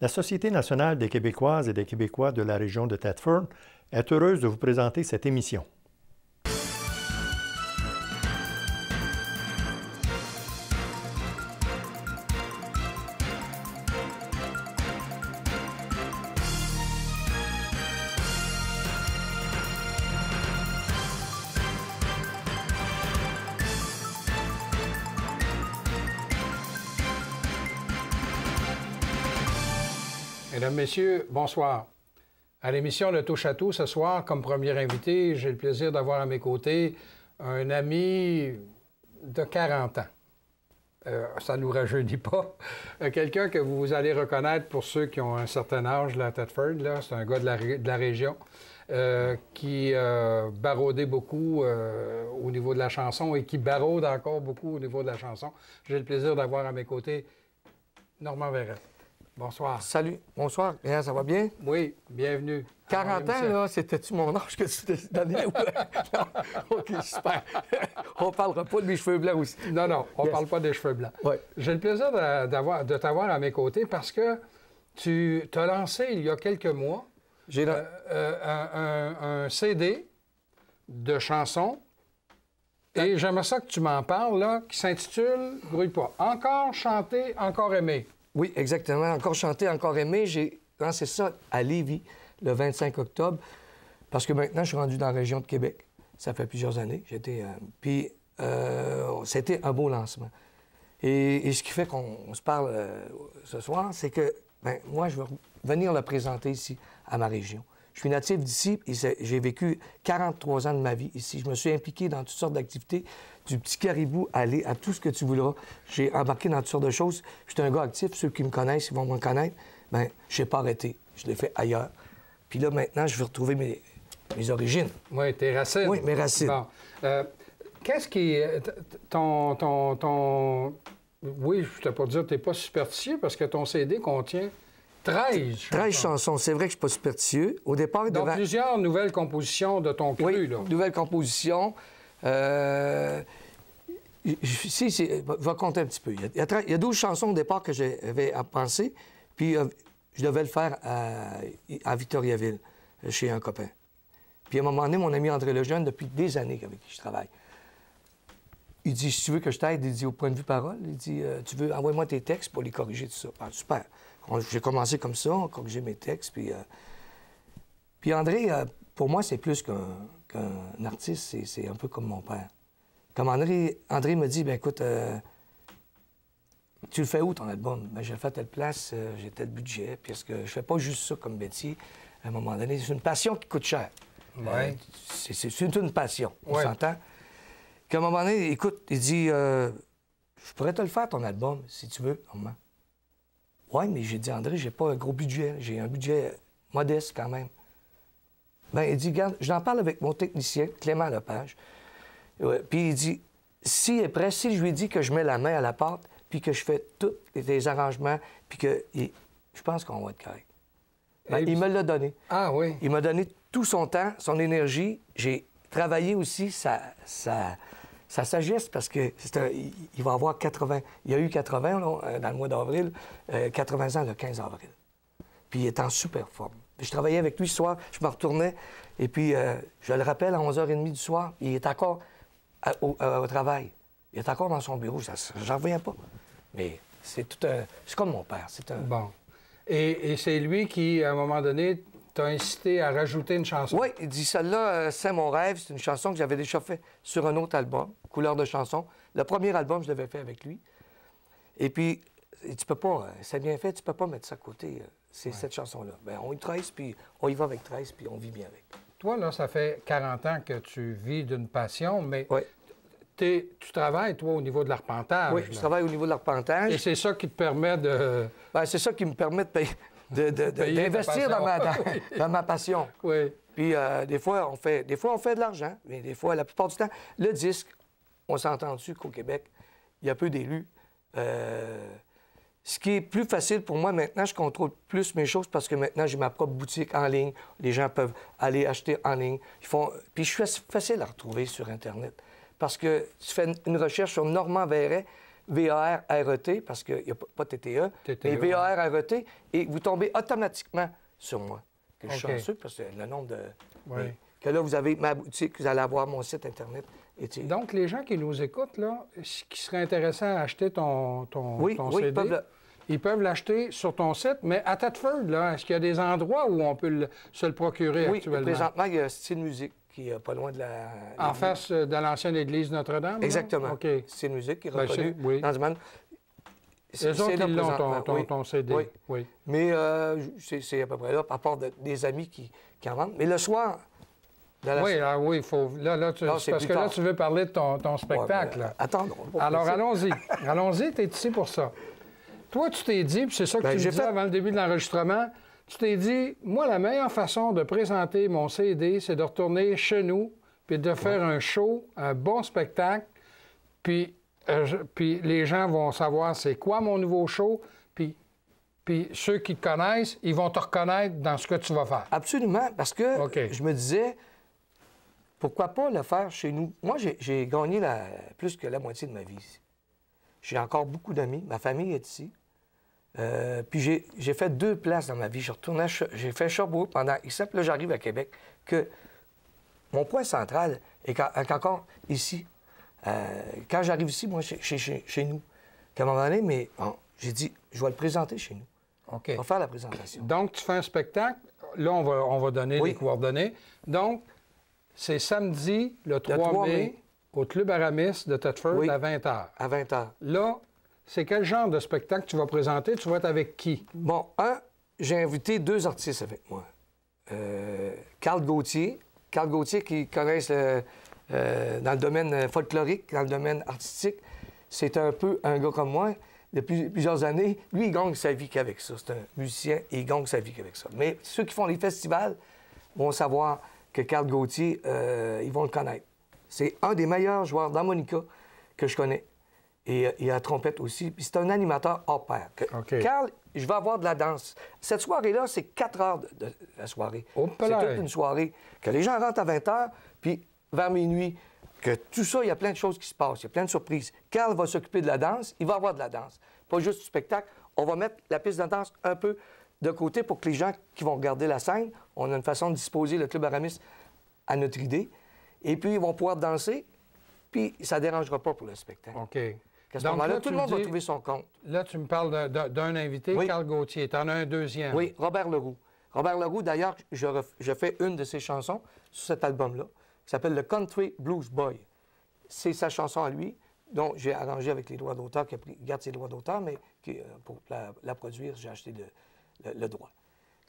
La Société nationale des Québécoises et des Québécois de la région de Thetford est heureuse de vous présenter cette émission. Mesdames, Messieurs, bonsoir. À l'émission Le Touche à tout, ce soir, comme premier invité, j'ai le plaisir d'avoir à mes côtés un ami de 40 ans. Ça ne nous rajeunit pas. Quelqu'un que vous allez reconnaître pour ceux qui ont un certain âge, là, à Thetford, c'est un gars de la région qui baraudait beaucoup au niveau de la chanson et qui baraude encore beaucoup au niveau de la chanson. J'ai le plaisir d'avoir à mes côtés Normand Verrette. Bonsoir. Salut. Bonsoir. Bien, ça va bien? Oui, bienvenue. 40 ans, là, c'était-tu mon âge que tu t'es donné? Non. OK, super. On ne parlera pas de mes cheveux blancs aussi. Non, non, on ne parle pas des cheveux blancs. Ouais. J'ai le plaisir de t'avoir à mes côtés parce que tu t'as lancé il y a quelques mois un CD de chansons. Et j'aimerais ça que tu m'en parles, là, qui s'intitule, grouille pas, Encore chanter, encore aimer. Oui, exactement. Encore chanter, encore aimer. J'ai lancé ça à Lévis le 25 octobre parce que maintenant, je suis rendu dans la région de Québec. Ça fait plusieurs années. Puis, c'était un beau lancement. Et ce qui fait qu'on se parle ce soir, c'est que moi, je veux venir le présenter ici, à ma région. Je suis natif d'ici et j'ai vécu 43 ans de ma vie ici. Je me suis impliqué dans toutes sortes d'activités, du petit caribou à tout ce que tu voudras. J'ai embarqué dans toutes sortes de choses. Je suis un gars actif. Ceux qui me connaissent, ils vont me connaître. Bien, je n'ai pas arrêté. Je l'ai fait ailleurs. Puis là, maintenant, je veux retrouver mes origines. Oui, tes racines. Oui, mes racines. Bon. Qu'est-ce qui est ton... Oui, je ne peux pas dire que tu n'es pas superstitieux parce que ton CD contient 13 chansons. 13 chansons. C'est vrai que je ne suis pas superstitieux. Au départ, donc, plusieurs nouvelles compositions de ton cru, oui, là. Nouvelles compositions. Je vais compter un petit peu. Il y a 12 chansons au départ que j'avais à penser, puis je devais le faire à Victoriaville, chez un copain. Puis à un moment donné, mon ami André Lejeune, depuis des années avec qui je travaille, il dit, si tu veux que je t'aide, il dit, au point de vue parole, il dit, tu veux, envoie-moi tes textes pour les corriger, tout ça. Ah, super. J'ai commencé comme ça, on corrigeait mes textes, puis André, pour moi, c'est plus qu'un artiste, c'est un peu comme mon père. Comme André me dit, bien écoute, tu le fais où ton album? Bien, je le fais à telle place, j'ai tel budget, parce que je fais pas juste ça comme métier. À un moment donné, c'est une passion qui coûte cher. Ouais. C'est une passion, on ouais. s'entend? Qu'à un moment donné, écoute, il dit, je pourrais te le faire, ton album, si tu veux, maman. Oui, mais j'ai dit, André, j'ai pas un gros budget, j'ai un budget modeste quand même. Bien, il dit, regarde, j'en parle avec mon technicien, Clément Lepage. Puis il dit, s'il est prêt, si je lui dis que je mets la main à la pâte, puis que je fais tous les arrangements, puis que je pense qu'on va être correct. Ben, il me l'a donné. Ah oui? Il m'a donné tout son temps, son énergie. J'ai travaillé aussi sa sagesse, parce que il va avoir 80... Il y a eu 80 là, dans le mois d'avril, 80 ans le 15 avril. Puis il est en super forme. Puis je travaillais avec lui ce soir, je me retournais, et puis je le rappelle à 11h30 du soir, il est encore au travail. Il est encore dans son bureau, j'en reviens pas. Mais c'est comme mon père. Bon. Et c'est lui qui, à un moment donné, t'a incité à rajouter une chanson. Oui, il dit, celle-là, c'est mon rêve. C'est une chanson que j'avais déjà faite sur un autre album, Couleur de chanson. Le premier album, je l'avais fait avec lui. Et puis, tu peux pas, c'est bien fait, tu peux pas mettre ça à côté. C'est cette chanson-là. Bien, on y 13, puis on y va avec 13, puis on vit bien avec. Toi, là, ça fait 40 ans que tu vis d'une passion, mais oui. Tu travailles, toi, au niveau de l'arpentage. Oui, je travaille au niveau de l'arpentage. Et c'est ça qui te permet de... Bien, c'est ça qui me permet d'investir dans ma passion. Oui. Puis des fois, on fait de l'argent, mais des fois, la plupart du temps, le disque, on s'entend dessus qu'au Québec, il y a peu d'élus. Ce qui est plus facile pour moi maintenant, je contrôle plus mes choses parce que maintenant, j'ai ma propre boutique en ligne. Les gens peuvent aller acheter en ligne. Puis je suis facile à retrouver sur Internet. Parce que tu fais une recherche sur Normand Verret, VAR-RET, parce qu'il n'y a pas TTE, mais VAR-RET, et vous tombez automatiquement sur moi. Que je suis chanceux, parce que le nombre de... Oui. Que là, vous avez ma boutique, vous allez avoir mon site Internet. Donc, les gens qui nous écoutent, là, qui seraient intéressés à acheter ton CD, ils peuvent l'acheter sur ton site, mais à Thetford, là, est-ce qu'il y a des endroits où on peut se le procurer actuellement? Oui, présentement, il y a Style Musique, qui est pas loin de la... En face de l'ancienne église Notre-Dame? Exactement. OK. Style Musique, qui est reconnu dans le monde. C'est autres qui l'ont, ton CD. Oui. Mais c'est à peu près là, à part des amis qui en vendent. Mais le soir... Oui, il faut... Là, parce que là, tu veux parler de ton spectacle. Ouais, attendons. Alors, allons-y. Allons-y, tu es ici pour ça. Toi, tu t'es dit, puis c'est ça que tu me disais avant le début de l'enregistrement, tu t'es dit, moi, la meilleure façon de présenter mon CD, c'est de retourner chez nous, puis de faire un show, un bon spectacle, puis les gens vont savoir c'est quoi mon nouveau show, puis ceux qui te connaissent, ils vont te reconnaître dans ce que tu vas faire. Absolument, parce que je me disais, pourquoi pas le faire chez nous? Moi, j'ai gagné plus que la moitié de ma vie ici. J'ai encore beaucoup d'amis, ma famille est ici. Puis j'ai fait 2 places dans ma vie. J'ai fait Sherbrooke pendant X ans, puis là, j'arrive à Québec, que mon point central est encore ici. Quand j'arrive ici, moi, chez nous, qu'à un moment donné, mais j'ai dit, je vais le présenter chez nous. OK. On va faire la présentation. Donc, tu fais un spectacle. Là, on va donner les coordonnées. Donc, c'est samedi, le 3 mai, au Club Aramis de Thetford, à 20h. À 20h. Là, c'est quel genre de spectacle tu vas présenter? Tu vas être avec qui? Bon, j'ai invité 2 artistes avec moi. Carl Gauthier. Carl Gauthier, qui connaissent dans le domaine folklorique, dans le domaine artistique. C'est un peu un gars comme moi. Depuis plusieurs années, lui, il gagne sa vie qu'avec ça. C'est un musicien et il gagne sa vie qu'avec ça. Mais ceux qui font les festivals vont savoir que Carl Gauthier, ils vont le connaître. C'est un des meilleurs joueurs d'harmonica que je connais. Et à trompette aussi. Puis c'est un animateur hors pair. Carl, je vais avoir de la danse. Cette soirée-là, c'est 4 heures de la soirée. C'est toute une soirée que les gens rentrent à 20h, puis vers minuit, que tout ça, il y a plein de choses qui se passent. Il y a plein de surprises. Carl va s'occuper de la danse. Il va avoir de la danse. Pas juste du spectacle. On va mettre la piste de danse un peu de côté pour que les gens qui vont regarder la scène, on a une façon de disposer le Club Aramis à notre idée. Et puis, ils vont pouvoir danser, puis ça ne dérangera pas pour le spectacle. OK. À ce moment-là, tout le monde va trouver son compte. Là, tu me parles d'un invité, Carl Gauthier. Tu en as un deuxième. Oui, Robert Leroux. Robert Leroux, d'ailleurs, je fais une de ses chansons sur cet album-là, qui s'appelle le Country Blues Boy. C'est sa chanson à lui, dont j'ai arrangé avec les droits d'auteur, qui garde ses droits d'auteur, mais pour la produire, j'ai acheté le droit.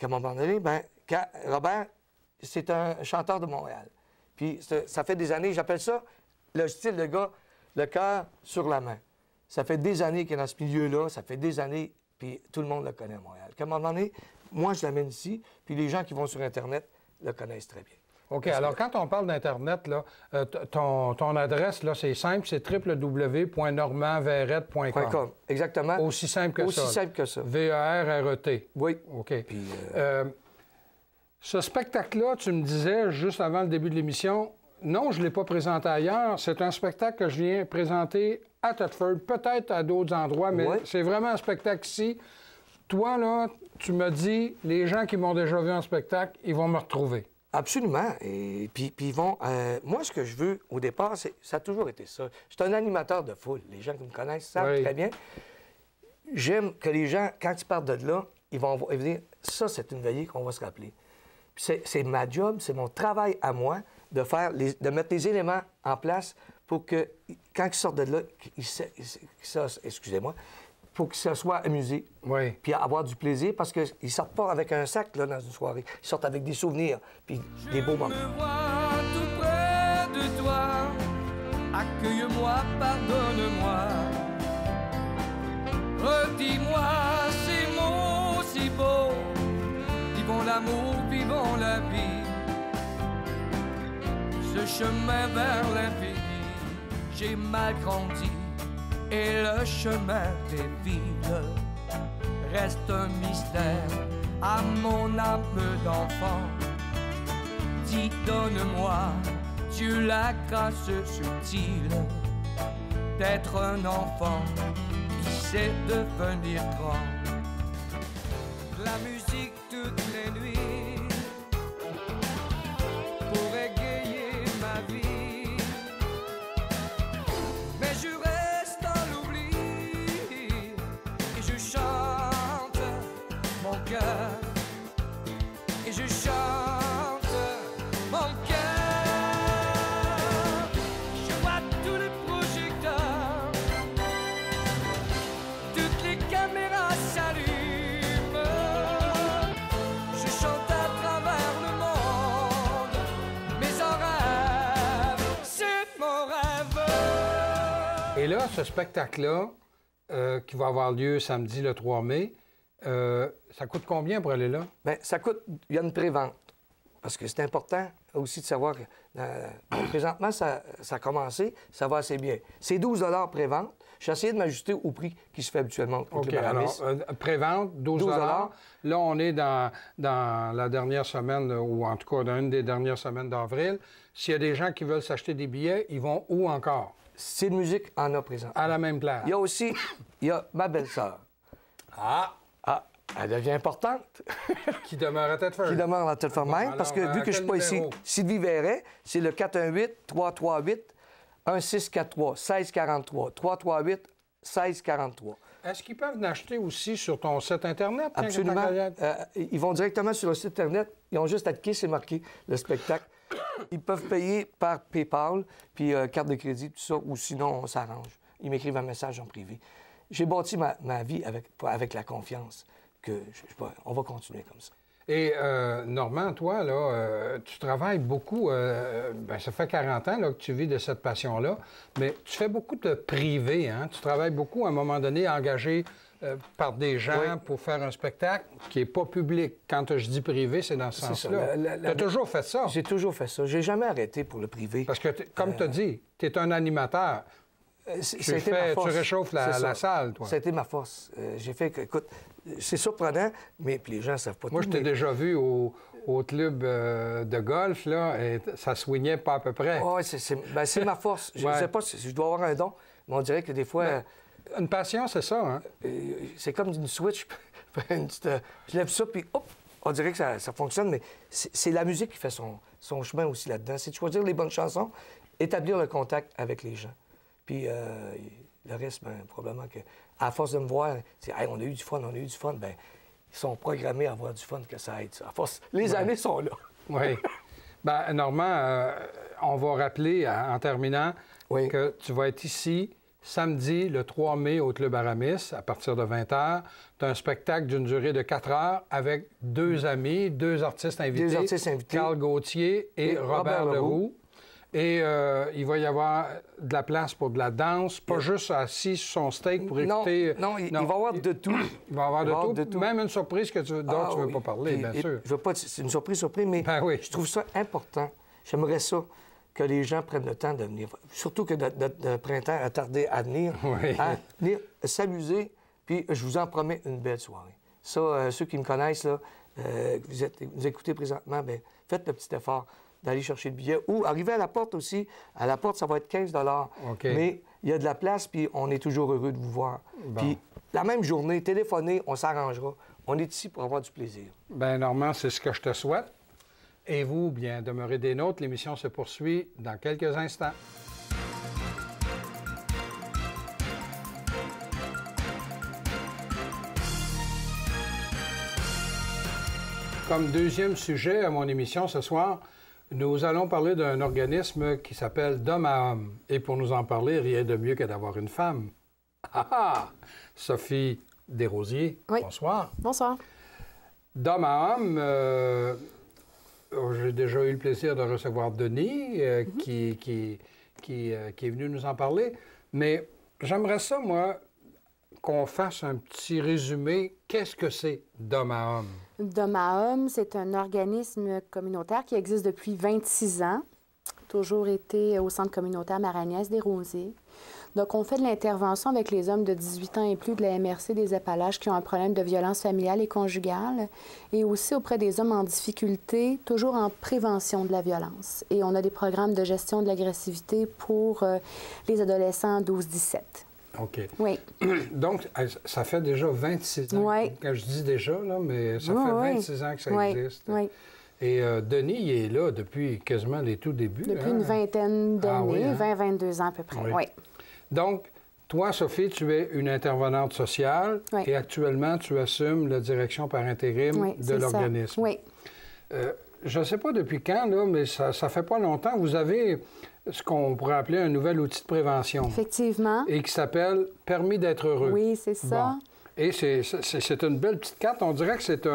À un moment donné, Robert, c'est un chanteur de Montréal. Puis ça fait des années, j'appelle ça le style de gars, le cœur sur la main. Ça fait des années qu'il est dans ce milieu-là, ça fait des années, puis tout le monde le connaît à Montréal. À un moment donné, moi, je l'amène ici, puis les gens qui vont sur Internet le connaissent très bien. OK. Alors, quand on parle d'Internet, là, ton adresse, là, c'est simple, c'est www.normandverrette.com. Exactement. Aussi simple que ça. Aussi simple que ça. V-A-R-R-E-T. Oui. OK. Puis, ce spectacle-là, tu me disais, juste avant le début de l'émission, non, je ne l'ai pas présenté ailleurs. C'est un spectacle que je viens présenter à Thetford, peut-être à d'autres endroits, mais c'est vraiment un spectacle ici. Toi, là, tu me dis, les gens qui m'ont déjà vu en spectacle, ils vont me retrouver. Absolument. Et puis ils vont... moi, ce que je veux, au départ, ça a toujours été ça. Je suis un animateur de foule. Les gens qui me connaissent savent très bien. J'aime que les gens, quand ils partent de là, ils vont dire, ça, c'est une veillée qu'on va se rappeler. C'est ma job, c'est mon travail à moi de mettre les éléments en place pour que, quand ils sortent de là, excusez-moi, pour qu'ils se soient amusés, puis avoir du plaisir, parce qu'ils ne sortent pas avec un sac là, dans une soirée. Ils sortent avec des souvenirs, puis des beaux moments. Je me vois tout près de toi, accueille-moi, pardonne-moi. Redis-moi ces mots si beaux, vivons l'amour, vivons la vie. Ce chemin vers l'infini, j'ai mal grandi. Et le chemin des villes reste un mystère à mon âme d'enfant. Dis, donne-moi, Dieu, la grâce subtile d'être un enfant qui sait devenir grand. La musique toutes les nuits pour égayer ma vie, mais je reste dans l'oubli et je chante mon cœur, et je chante mon cœur. Je vois tous les projecteurs, toutes les caméras s'allument. Je chante à travers le monde, mais en rêve, c'est mon rêve. Et là, ce spectacle-là, qui va avoir lieu samedi le 3 mai, ça coûte combien pour aller là? Bien, ça coûte... Il y a une pré-vente. Parce que c'est important aussi de savoir que présentement, ça a commencé, ça va assez bien. C'est 12 pré-vente. J'ai essayé de m'ajuster au prix qui se fait habituellement au OK, Club Aramis. alors, pré-vente, 12 Là, on est dans la dernière semaine, ou en tout cas dans une des dernières semaines d'avril. S'il y a des gens qui veulent s'acheter des billets, ils vont où encore? C'est de musique en a présent. À la même place. Il y a aussi, ma belle-sœur. Ah! Elle devient importante. Qui demeure à Thetford. Qui demeure à Thetford même, alors, parce que vu que je ne suis pas ici, numéro? Sylvie Verret, c'est le 418-338-1643, 1643, 338-1643. Est-ce qu'ils peuvent l'acheter aussi sur ton site Internet? Absolument. Ils vont directement sur le site Internet. Ils ont juste à cliquer, c'est marqué le spectacle. Ils peuvent payer par PayPal, puis carte de crédit, tout ça, ou sinon, on s'arrange. Ils m'écrivent un message en privé. J'ai bâti ma vie avec la confiance que on va continuer comme ça. Et Normand, toi, là, tu travailles beaucoup. Ça fait 40 ans là, que tu vis de cette passion-là, mais tu fais beaucoup de privé, hein? Tu travailles beaucoup, à un moment donné, engagé par des gens pour faire un spectacle qui n'est pas public. Quand je dis privé, c'est dans ce sens-là. Tu as toujours fait ça? J'ai toujours fait ça. J'ai jamais arrêté pour le privé. Parce que, comme tu as dit, tu es un animateur. Tu réchauffes la salle, toi. Ça a été ma force. J'ai fait que, écoute, c'est surprenant, mais puis les gens ne savent pas tout. Moi, je t'ai déjà vu au club de golf, là, et ça swingait pas à peu près. Oui, c'est ma force. Je ne sais pas si je dois avoir un don, mais on dirait que des fois... une passion, c'est ça, hein? C'est comme une switch. Je lève ça, puis hop, on dirait que ça fonctionne, mais c'est la musique qui fait son chemin aussi là-dedans. C'est de choisir les bonnes chansons, établir le contact avec les gens. Puis le reste, probablement qu'à force de me voir, c'est hey, on a eu du fun, bien, ils sont programmés à avoir du fun que ça aide. Ça. À force, les années sont là. Oui. Bien, Normand, on va rappeler, en terminant, que tu vas être ici samedi, le 3 mai, au Club Aramis, à partir de 20h. Tu as un spectacle d'une durée de 4 heures avec deux amis, deux artistes invités. Carl Gauthier et Robert Leroux. Et il va y avoir de la place pour de la danse, pas juste assis sur son steak pour écouter... Non, il va y avoir de tout. Il va y avoir de tout. Même une surprise dont tu ne veux pas parler, bien sûr. Je veux pas... C'est une surprise, mais je trouve ça important. J'aimerais ça que les gens prennent le temps de venir. Surtout que notre printemps a tardé à venir. À venir s'amuser, puis je vous en promets une belle soirée. Ça, ceux qui me connaissent, là, vous écoutez présentement, bien, faites le petit effort d'aller chercher le billet. Ou arriver à la porte aussi. À la porte, ça va être 15 Mais il y a de la place, puis on est toujours heureux de vous voir. Puis la même journée, téléphonez, on s'arrangera. On est ici pour avoir du plaisir. Bien, Normand, c'est ce que je te souhaite. Et vous, bien, demeurez des nôtres. L'émission se poursuit dans quelques instants. Comme deuxième sujet à mon émission ce soir, nous allons parler d'un organisme qui s'appelle D'Homme à Homme. Et pour nous en parler, rien de mieux que d'avoir une femme. Sophie Desrosiers, bonsoir. Bonsoir. D'Homme à Homme, j'ai déjà eu le plaisir de recevoir Denis, qui est venu nous en parler. Mais j'aimerais ça, moi, qu'on fasse un petit résumé. Qu'est-ce que c'est D'Homme à Homme? D'Homme à Homme, c'est un organisme communautaire qui existe depuis 26 ans, toujours été au Centre communautaire Maragnès des Rosiers. Donc, on fait de l'intervention avec les hommes de 18 ans et plus de la MRC des Appalaches qui ont un problème de violence familiale et conjugale, et aussi auprès des hommes en difficulté, toujours en prévention de la violence. Et on a des programmes de gestion de l'agressivité pour les adolescents 12-17. OK. Oui. Donc, ça fait déjà 26 ans. Oui. Quand je dis déjà, là, mais ça fait 26 ans que ça existe. Oui. Et Denis, il est là depuis quasiment les tout débuts. Depuis une vingtaine d'années, 20-22 ans à peu près. Oui. Donc, toi, Sophie, tu es une intervenante sociale et actuellement, tu assumes la direction par intérim de l'organisme. Oui. Je ne sais pas depuis quand, là, mais ça ne fait pas longtemps. Vous avez ce qu'on pourrait appeler un nouvel outil de prévention. Effectivement. Et qui s'appelle « Permis d'être heureux ». Oui, c'est ça. Bon. Et c'est une belle petite carte. On dirait que c'est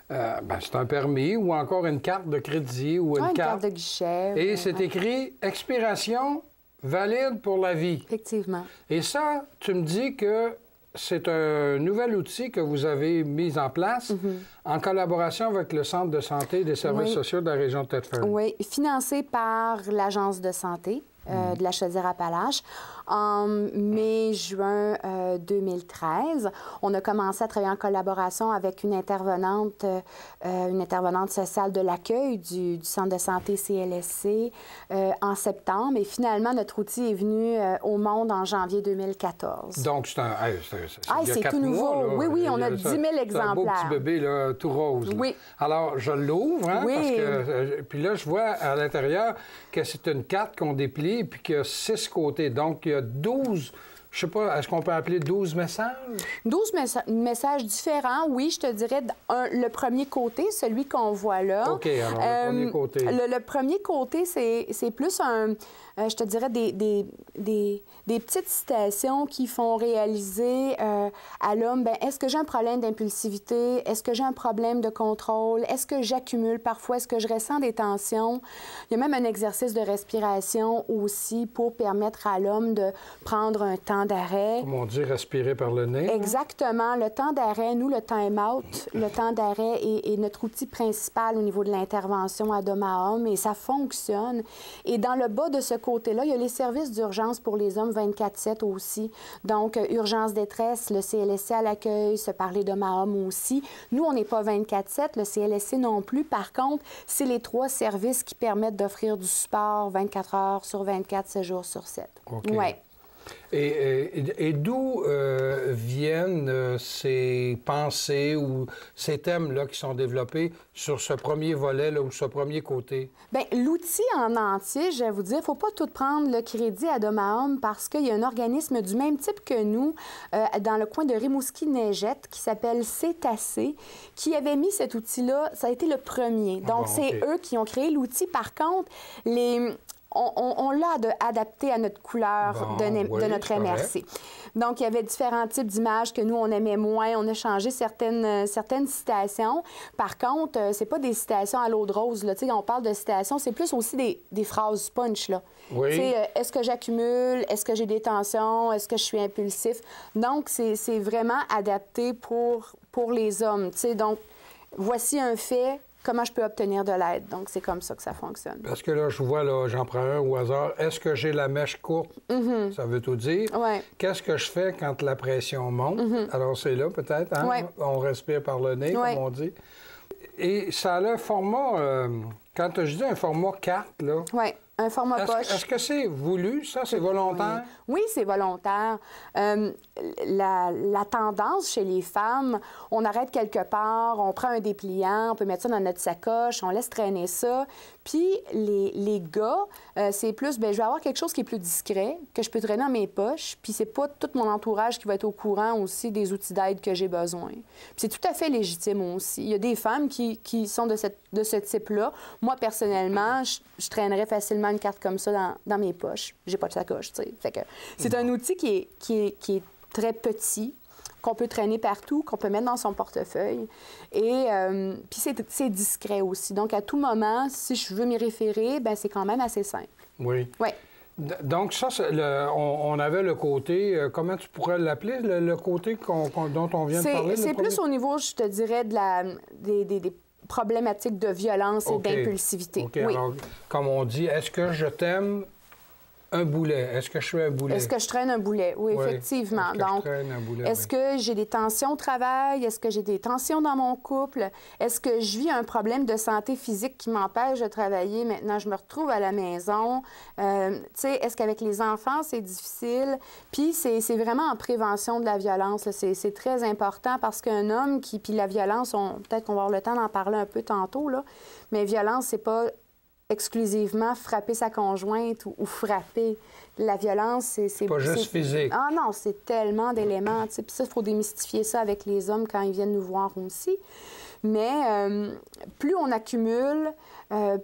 c'est un permis ou encore une carte de crédit ou une carte de guichet. Et c'est écrit « Expiration valide pour la vie ». Effectivement. Et ça, tu me dis que c'est un nouvel outil que vous avez mis en place en collaboration avec le Centre de santé des services sociaux de la région de Thetford. Oui, financé par l'Agence de santé de la Chaudière-Appalaches. En mai-juin 2013, on a commencé à travailler en collaboration avec une intervenante sociale de l'accueil du Centre de santé CLSC en septembre. Et finalement, notre outil est venu au monde en janvier 2014. Donc, c'est tout nouveau. Mois, là, oui, on a 10 000 exemplaires. C'est un beau petit bébé, là, tout rose. Là. Oui. Alors, je l'ouvre, parce que... puis là, je vois à l'intérieur que c'est une carte qu'on déplie puis qu'il y a 6 côtés. Donc, il y a 12, je sais pas, est-ce qu'on peut appeler 12 messages? 12 messages différents, oui, je te dirais. Le premier côté, celui qu'on voit là. OK, alors le premier côté. Le premier côté, c'est plus je te dirais des petites citations qui font réaliser à l'homme, est-ce que j'ai un problème d'impulsivité? Est-ce que j'ai un problème de contrôle? Est-ce que j'accumule parfois? Est-ce que je ressens des tensions? Il y a même un exercice de respiration aussi pour permettre à l'homme de prendre un temps d'arrêt. Comme on dit, respirer par le nez. Exactement. Le temps d'arrêt, nous, le time-out, le temps d'arrêt est notre outil principal au niveau de l'intervention à homme à homme, et ça fonctionne. Et dans le bas de ce côté-là, il y a les services d'urgence pour les hommes 24/7 aussi. Donc, urgence détresse, le CLSC à l'accueil, se parler d'homme à homme aussi. Nous, on n'est pas 24/7, le CLSC non plus. Par contre, c'est les 3 services qui permettent d'offrir du support 24 heures sur 24, 7 jours sur 7. OK. Ouais. Et d'où viennent ces pensées ou ces thèmes-là qui sont développés sur ce premier volet là, ou ce premier côté? Bien, l'outil en entier, je vais vous dire, il ne faut pas tout prendre le crédit à homme à homme parce qu'il y a un organisme du même type que nous dans le coin de Rimouski-Neigette qui s'appelle Cétacé, qui avait mis cet outil-là. Ça a été le premier. Donc, c'est eux qui ont créé l'outil. Par contre, on l'a adapté à notre couleur de notre MRC. Donc, il y avait différents types d'images que nous, on aimait moins. On a changé certaines citations. Par contre, c'est pas des citations à l'eau de rose. Là. On parle de citations, c'est plus aussi des phrases punch. Là. Oui. Est-ce que j'accumule? Est-ce que j'ai des tensions? Est-ce que je suis impulsif? Donc, c'est vraiment adapté pour les hommes. Donc, voici un fait. Comment je peux obtenir de l'aide? Donc, c'est comme ça que ça fonctionne. Parce que là, je vois, là, j'en prends un au hasard. Est-ce que j'ai la mèche courte? Ça veut tout dire. Ouais. Qu'est-ce que je fais quand la pression monte? Alors, c'est là, peut-être, hein? Ouais. On respire par le nez, comme on dit. Et ça a le format... quand je dis un format carte, là... Oui, un format poche. Est-ce que c'est voulu, ça? C'est volontaire? Oui, c'est volontaire. La tendance chez les femmes, on arrête quelque part, on prend un dépliant, on peut mettre ça dans notre sacoche, on laisse traîner ça. Puis les gars, c'est plus, je vais avoir quelque chose qui est plus discret, que je peux traîner dans mes poches, puis c'est pas tout mon entourage qui va être au courant aussi des outils d'aide que j'ai besoin. Puis c'est tout à fait légitime aussi. Il y a des femmes qui sont de ce type-là. Moi, personnellement, je traînerais facilement une carte comme ça dans mes poches. J'ai pas de sacoche, tu sais. Fait que c'est un outil qui est très petit, qu'on peut traîner partout, qu'on peut mettre dans son portefeuille. Et puis c'est discret aussi. Donc, à tout moment, si je veux m'y référer, c'est quand même assez simple. Oui. Oui. Donc, ça, on avait le côté, comment tu pourrais l'appeler, le côté dont on vient de parler? C'est plus au niveau, je te dirais, des problématiques de violence et d'impulsivité. OK. Oui. Alors, comme on dit, est-ce que je t'aime Un boulet. Est-ce que je fais un boulet? Est-ce que je traîne un boulet? Oui, Oui. effectivement. Est-ce que Donc, je traîne un boulet? est-ce que j'ai des tensions au travail? Est-ce que j'ai des tensions dans mon couple? Est-ce que je vis un problème de santé physique qui m'empêche de travailler? Maintenant, je me retrouve à la maison. Tu sais, est-ce qu'avec les enfants, c'est difficile? Puis, c'est vraiment en prévention de la violence. C'est très important parce qu'un homme qui... Puis la violence, peut-être qu'on va avoir le temps d'en parler un peu tantôt, là, mais violence, c'est pas exclusivement frapper sa conjointe ou frapper. La violence, c'est... Pas juste physique. Ah non, c'est tellement d'éléments. Puis ça, il faut démystifier ça avec les hommes quand ils viennent nous voir aussi. Mais plus on accumule,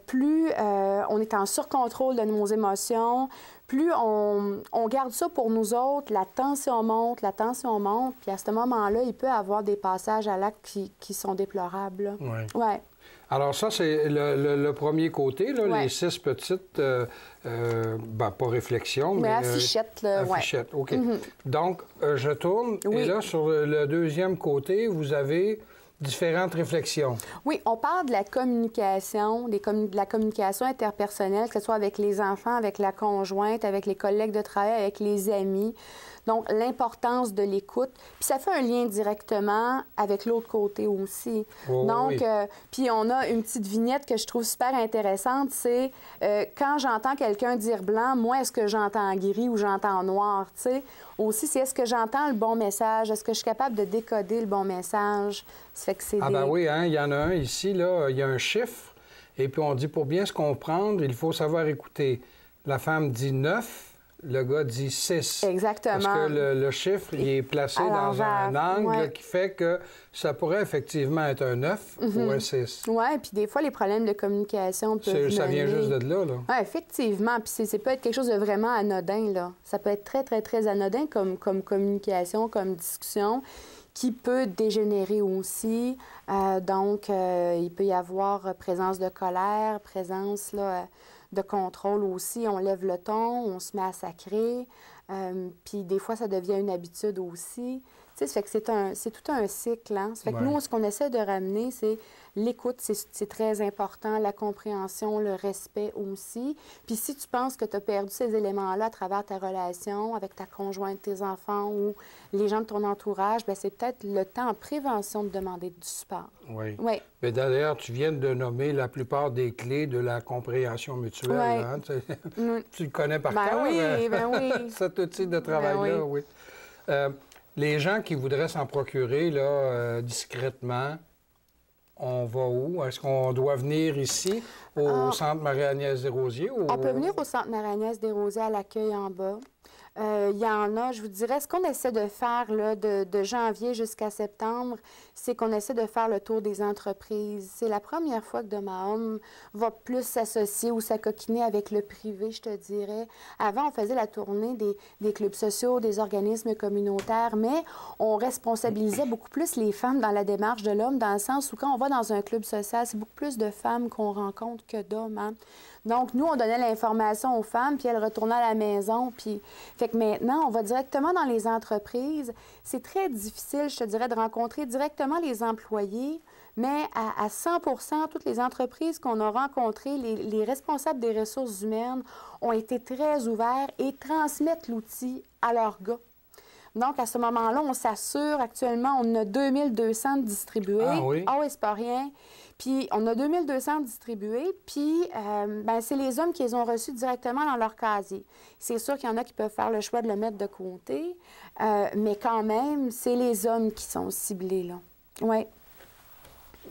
plus on est en surcontrôle de nos émotions, plus on garde ça pour nous autres, la tension monte, puis à ce moment-là, il peut y avoir des passages à l'acte qui sont déplorables. Oui. Ouais. Alors ça, c'est le premier côté, là, Ouais. les 6 petites, pas réflexions, Mais mais... affichettes, là, ouais. affichettes, OK. Donc, je tourne, Oui. et là, sur le deuxième côté, vous avez différentes réflexions. Oui, on parle de la communication, de la communication interpersonnelle, que ce soit avec les enfants, avec la conjointe, avec les collègues de travail, avec les amis. Donc, l'importance de l'écoute. Puis ça fait un lien directement avec l'autre côté aussi. Oh, Donc, oui. puis on a une petite vignette que je trouve super intéressante, c'est quand j'entends quelqu'un dire blanc, moi, est-ce que j'entends gris ou j'entends noir, tu sais? Aussi, c'est est-ce que j'entends le bon message? Est-ce que je suis capable de décoder le bon message? Ça fait que c'est Ah ben oui, hein, il y en a un ici, là, il y a un chiffre, et puis on dit pour bien se comprendre, il faut savoir écouter. La femme dit 9, le gars dit 6. Exactement. Parce que le chiffre, il est placé À dans un l'envers, angle ouais. qui fait que ça pourrait effectivement être un 9 ou un 6. Oui, puis des fois, les problèmes de communication peuvent Ça vient mener- juste de là, là. Oui, effectivement. Puis c'est peut être quelque chose de vraiment anodin, là. Ça peut être très, très, très anodin comme communication, comme discussion, qui peut dégénérer aussi. Donc, il peut y avoir présence de colère, présence là, de contrôle aussi. On lève le ton, on se met à sacrer. Puis des fois, ça devient une habitude aussi. Tu sais, ça fait que c'est tout un cycle. Hein? Ça fait que Ouais. nous, ce qu'on essaie de ramener, c'est l'écoute, c'est très important, la compréhension, le respect aussi. Puis si tu penses que tu as perdu ces éléments-là à travers ta relation avec ta conjointe, tes enfants ou les gens de ton entourage, bien, c'est peut-être le temps en prévention de demander du support. Oui. Oui. Mais d'ailleurs, tu viens de nommer la plupart des clés de la compréhension mutuelle. Ouais. Hein? Mm. Tu le connais par Ben cœur. oui, ben oui. Cet outil de travail-là, oui. Les gens qui voudraient s'en procurer là, discrètement, on va où? Est-ce qu'on doit venir ici, au Centre Marie-Agnès Desrosiers? Ou... On peut venir au Centre Marie-Agnès Desrosiers à l'accueil en bas. Il y en a, je vous dirais, ce qu'on essaie de faire là, de janvier jusqu'à septembre, c'est qu'on essaie de faire le tour des entreprises. C'est la première fois que Demahomme va plus s'associer ou s'acoquiner avec le privé, je te dirais. Avant, on faisait la tournée des clubs sociaux, des organismes communautaires, mais on responsabilisait beaucoup plus les femmes dans la démarche de l'homme, dans le sens où quand on va dans un club social, c'est beaucoup plus de femmes qu'on rencontre que d'hommes. Hein? Donc, nous, on donnait l'information aux femmes, puis elles retournaient à la maison. Puis, fait que maintenant, on va directement dans les entreprises. C'est très difficile, je te dirais, de rencontrer directement les employés, mais à 100 toutes les entreprises qu'on a rencontrées, les responsables des ressources humaines ont été très ouverts et transmettent l'outil à leurs gars. Donc, à ce moment-là, on s'assure, actuellement, on a 2200 distribués. Ah oui? Ah oui, c'est pas rien. Puis, on a 2200 distribués, puis ben, c'est les hommes qui les ont reçus directement dans leur casier. C'est sûr qu'il y en a qui peuvent faire le choix de le mettre de côté, mais quand même, c'est les hommes qui sont ciblés, là. Oui.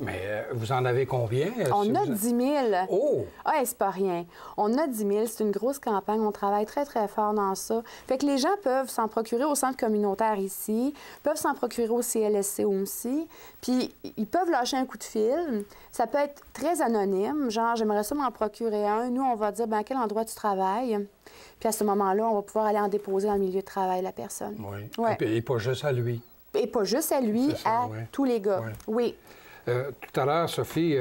Mais vous en avez combien? On a 10 000. Oh! Ah, c'est pas rien. On a 10 000. C'est une grosse campagne. On travaille très, très fort dans ça. Fait que les gens peuvent s'en procurer au centre communautaire ici, peuvent s'en procurer au CLSC aussi. Puis, ils peuvent lâcher un coup de fil. Ça peut être très anonyme. Genre, j'aimerais ça m'en procurer un. Nous, on va dire, ben, à quel endroit tu travailles. Puis, à ce moment-là, on va pouvoir aller en déposer dans le milieu de travail la personne. Oui. Ouais. Et pas juste à lui. Et pas juste à lui, C'est ça, à ouais. tous les gars. Ouais. Oui. Tout à l'heure, Sophie,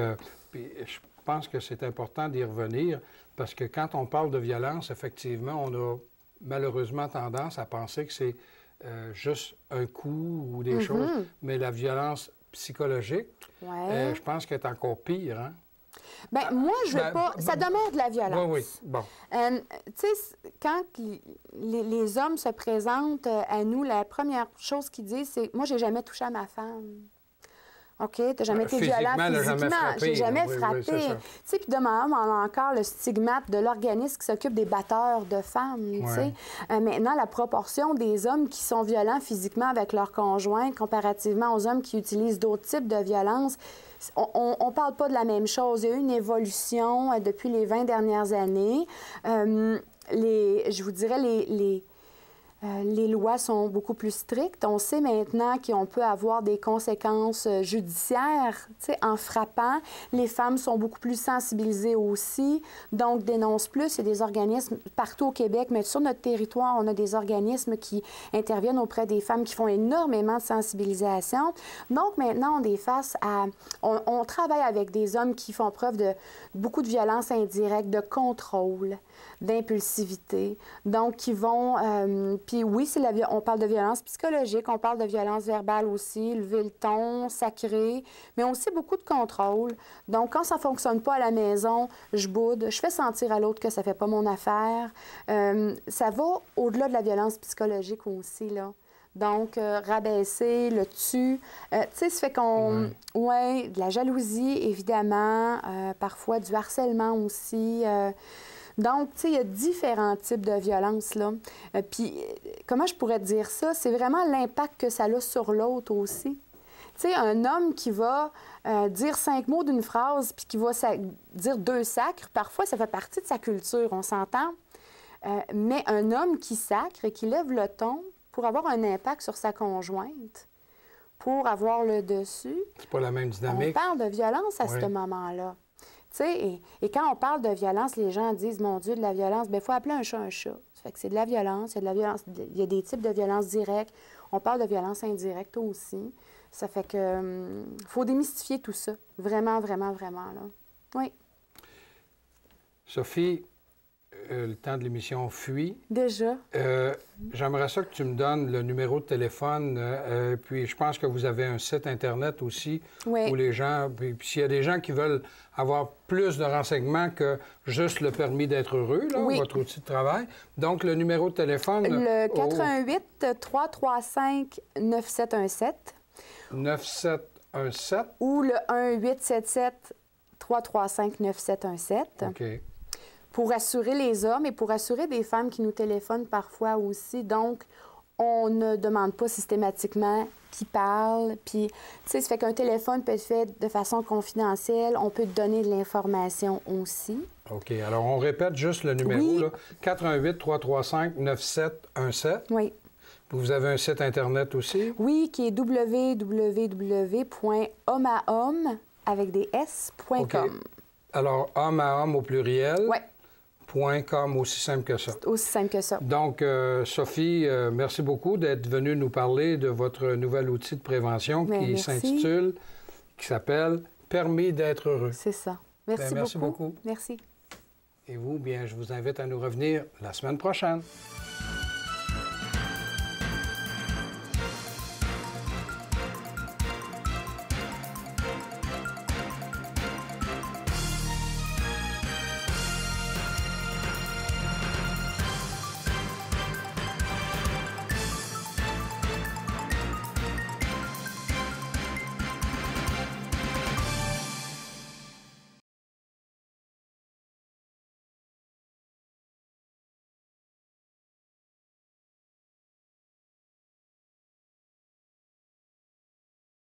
puis je pense que c'est important d'y revenir parce que quand on parle de violence, effectivement, on a malheureusement tendance à penser que c'est juste un coup ou des choses, mais la violence psychologique, Ouais. je pense qu'elle est encore pire. Hein? Bien, moi, je veux pas... Ça demeure de la violence. Oui, oui. Bon. Tu sais, quand les hommes se présentent à nous, la première chose qu'ils disent, c'est « Moi, j'ai jamais touché à ma femme. » OK? Tu n'as jamais été violent physiquement. J'ai jamais frappé. Tu sais, puis de même, on a encore le stigmate de l'organisme qui s'occupe des batteurs de femmes. Tu sais. Maintenant, la proportion des hommes qui sont violents physiquement avec leur conjoint comparativement aux hommes qui utilisent d'autres types de violences, on ne parle pas de la même chose. Il y a eu une évolution depuis les 20 dernières années. Je vous dirais, les lois sont beaucoup plus strictes. On sait maintenant qu'on peut avoir des conséquences judiciaires en frappant. Les femmes sont beaucoup plus sensibilisées aussi, donc dénoncent plus. Il y a des organismes partout au Québec, mais sur notre territoire, on a des organismes qui interviennent auprès des femmes qui font énormément de sensibilisation. Donc maintenant, on est face à... On travaille avec des hommes qui font preuve de beaucoup de violence indirecte, de contrôle, d'impulsivité. Donc, qui vont... puis oui, on parle de violence psychologique, on parle de violence verbale aussi, lever le ton, sacré, mais aussi beaucoup de contrôle. Donc, quand ça ne fonctionne pas à la maison, je boude, je fais sentir à l'autre que ça ne fait pas mon affaire. Ça va au-delà de la violence psychologique aussi, là. Donc, rabaisser, le tu. Tu sais, ça fait qu'on... Oui, de la jalousie, évidemment, parfois du harcèlement aussi. Donc, tu sais, il y a différents types de violences, là. Puis, comment je pourrais te dire ça? C'est vraiment l'impact que ça a sur l'autre aussi. Tu sais, un homme qui va dire 5 mots d'une phrase puis qui va dire 2 sacres, parfois, ça fait partie de sa culture, on s'entend. Mais un homme qui sacre et qui lève le ton pour avoir un impact sur sa conjointe, pour avoir le dessus... C'est pas la même dynamique. On parle de violence à ce moment-là. Tu sais, et quand on parle de violence, les gens disent, mon Dieu, de la violence, bien, il faut appeler un chat un chat. Ça fait que c'est de la violence, il y a de la violence, il y a des types de violence directe. On parle de violence indirecte aussi. Ça fait que faut démystifier tout ça. Vraiment, vraiment, vraiment, là. Oui. Sophie, le temps de l'émission fuit. Déjà? J'aimerais ça que tu me donnes le numéro de téléphone. Puis je pense que vous avez un site Internet aussi où les gens... Puis s'il y a des gens qui veulent avoir plus de renseignements que juste le permis d'être heureux, là, votre outil de travail. Donc, le numéro de téléphone... Le 88-335-9717. 9717. Ou le 1-877-335-9717. OK. Pour assurer les hommes et pour assurer des femmes qui nous téléphonent parfois aussi. Donc, on ne demande pas systématiquement qui parle. Puis, tu sais, ça fait qu'un téléphone peut être fait de façon confidentielle. On peut donner de l'information aussi. OK. Alors, on répète juste le numéro, là. 418-335-9717. Oui. Vous avez un site Internet aussi? Oui, qui est www.homme-à-homme avec des s.com. OK. Alors, homme à homme au pluriel. Oui. .com, aussi simple que ça. Aussi simple que ça. Donc, Sophie, merci beaucoup d'être venue nous parler de votre nouvel outil de prévention qui s'intitule, qui s'appelle « Permis d'être heureux ». C'est ça. Merci beaucoup. Merci. Et vous, bien, je vous invite à nous revenir la semaine prochaine.